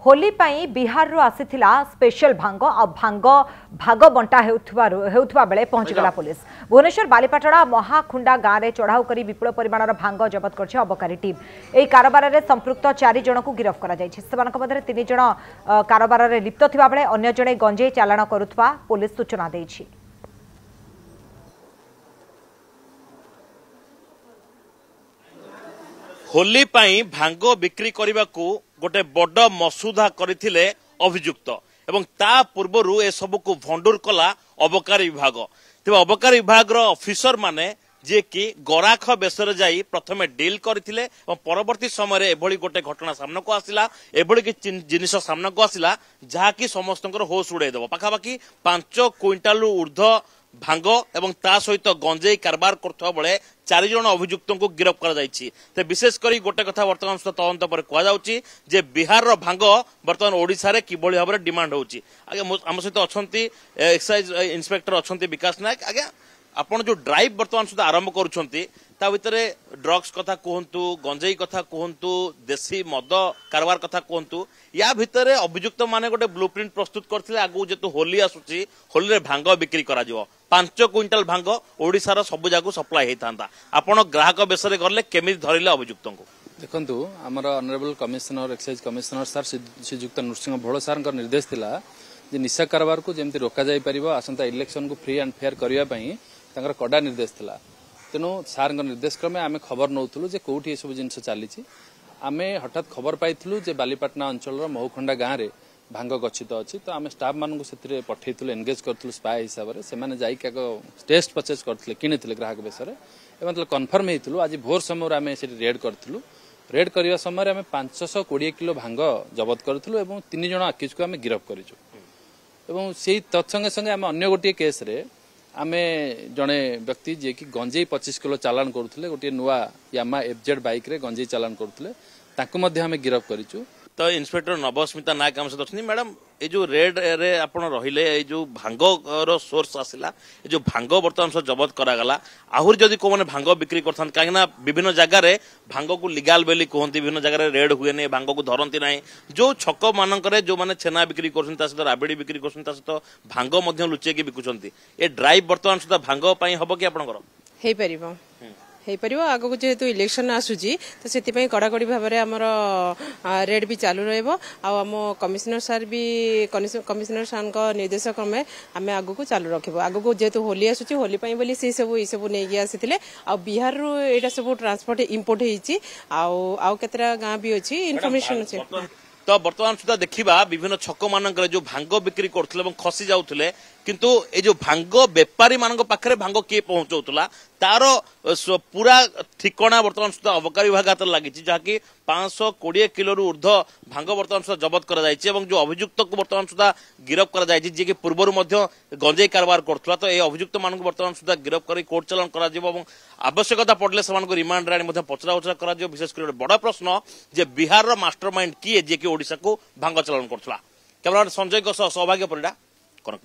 होली पाई बिहार रु आसीथिला स्पेशल भांग आ भांग भाग बंटा हेउथुवा बेले पहुंचीगला पुलिस। भुवनेश्वर बालीपाटଣା महाखुंडा गाँव में चढ़ाऊ कर विपुल परिमाणर भांग जबत कर अबकारी टीम। यह कारबार में संपृक्त 4 जन को गिरफ्त कर 3 जन कारबार में लिप्त थिबा बेले अन्य जणे गंजेई चालाण करुथुवा पुलिस सूचना देछि। होली पाई भांग बिक्री करने को गोटे बड़ मसुदा करथिले अभियुक्त एवं ता पूर्वरु ए सब को भंडूर कला अबकारी विभाग। तेज अबकारी विभाग ऑफिसर माने जे कि गराख बेसर जाई प्रथमे डील करथिले और परवर्ती समय एभली गोटे घटना सामना को आसिला एभली कि जिनिस सामना को आसिला जहा कि समस्तंकर होश उड़ाई देबो। पाखापाखि 5 क्विंटाल ऊर्ध भांग एवं ता सहित गंजेई कारबार करथवा बेले 4 जन अभियुक्तों को गिरफ्त कर जायछि। ते विशेष करी गोटे कथा वर्तमान तदंत पर कह जाउछि जे बिहार रो भांग वर्तमान ओडिसा रे किबळी भाबरे डिमांड होउछि। आगे हम सहित अछंती एक्साइज इंस्पेक्टर अछंती विकास नायक। आगे आपण जो ड्राइव वर्तमान सुधा आरंभ करूछंती ता भितरे ड्रग्स कथा कहंतु गंजेई कथा कहंतु देसी मद कारबार कथा कहंतु या भितरे अभियुक्त माने गोटे ब्लूप्रिंट प्रस्तुत करथिले आगु जेतु होली आसुची होली रे भांग बिक्री करा जिवो 5 क्विंटाल भांग ओडिसा रो सब जागु सप्लाई हेतांता। आपण ग्राहक बेसरे करले केमिति धरिले अभियुक्तों को देखंतु हमर honourable commissioner excise commissioner sir Srijukta Narasingha Bhol sir निर्देश थिला जे निशा कारबार को जेमति रोका जाय परिबो आसंता इलेक्शन को फ्री एंड फेयर करिया पई तांकर कड़ा निर्देश थिला। तेणु सार निर्देश क्रमे आम खबर नौलु जे कौटी ये सब जिनस चली आम हठात खबर पाइलु जे बालीपाटଣା अंचल महखुंडा गाँव में भांग गच्छित अच्छी तो आम स्टाफ मान से पठेलु एनगेज करूँ स्पाए हिसाब से जाइक टेस्ट परचेज करते किनी ग्राहक बेसर एवं कन्फर्म होलु। आज भोर समय आम से रेड करूँ रेड करने समय आम 520 किलो भांग जबत करूँ और 3 जन आक्यूज को आम गिरफ्त करूँ। से तत्संगे संगे आम अन्य गोटे केस रे आमे जड़े व्यक्ति जे कि गंजेई 25 किलो चालान करुले गोटे नुआ यामा एफजेड बाइक रे गंजेई चालान करुले ताकू मध्य आमे गिरफ्त करिचु। तो इंस्पेक्टर नवस्मिता नायक आम सहित मैडम ये जो रेड रे आपण रहिले ये जो भांग रो सोर्स आसिला ये जो भांग बर्तमान सब जबत करागला आहुरी जदि को माने भांग बिक्री करथन काहेना विभिन्न जगह रे भांग को लीगल बेली कहंती विभिन्न जगह रे रेड हुए नै भांग को धरंती नै जो छक मानकरे जो माने छेना बिक्री करछन ता सहित राबड़ी बिक्री करछन ता सहित भांग मध्य लुचे के बिकुछंती ए ड्राइव बर्तमान सुधा भांग पई हबो कि आपनकर हे परिबो आगो को जेहेतु इलेक्शन आसूची तो से कड़ाकड़ी भाव में आमर रेड भी चालू रम कमिश्नर सार भी कमिश्नर सार निर्देश क्रमे आम आग को चालू रखा आग को जेहेतु होली आसूची होली बोली से सब ये सब नहीं आसी बिहार रु एटा सब ट्रांसपोर्ट इम्पोर्ट होती आउ केतरा गाँ भी अच्छी इनफॉरमेशन अच्छे। तो बर्तमान सुधा देखा विभिन्न छक मानक जो भांग बिक्री करते खसी जाऊे किंतु ए जो भांग बेपारी मान पाखे भांग किए पहुंचाऊला तार पूरा ठिकना बर्तमान सुधा अबकारी विभाग हाथ लगी जहाँकि 520 किलो ऊर्ध भांग बर्तमान सुधा जबत कर जो अभियुक्त को बर्तमान सुधा गिरफ्त कर जी पूर्वर गंजेई कारबार करुला तो ये अभियुक्त मान बर्तमान सुधा गिरफ्त कर कोर्ट चालान कर आवश्यकता पड़े से रिमांड आनी पचरा उचरा कर विशेष कर बड़ प्रश्न जे बिहार मास्टर माइंड किए जी कि ओडिशा को भांग चालान करुला। कैमरामैन संजय सौभाग्य परिडा कनक।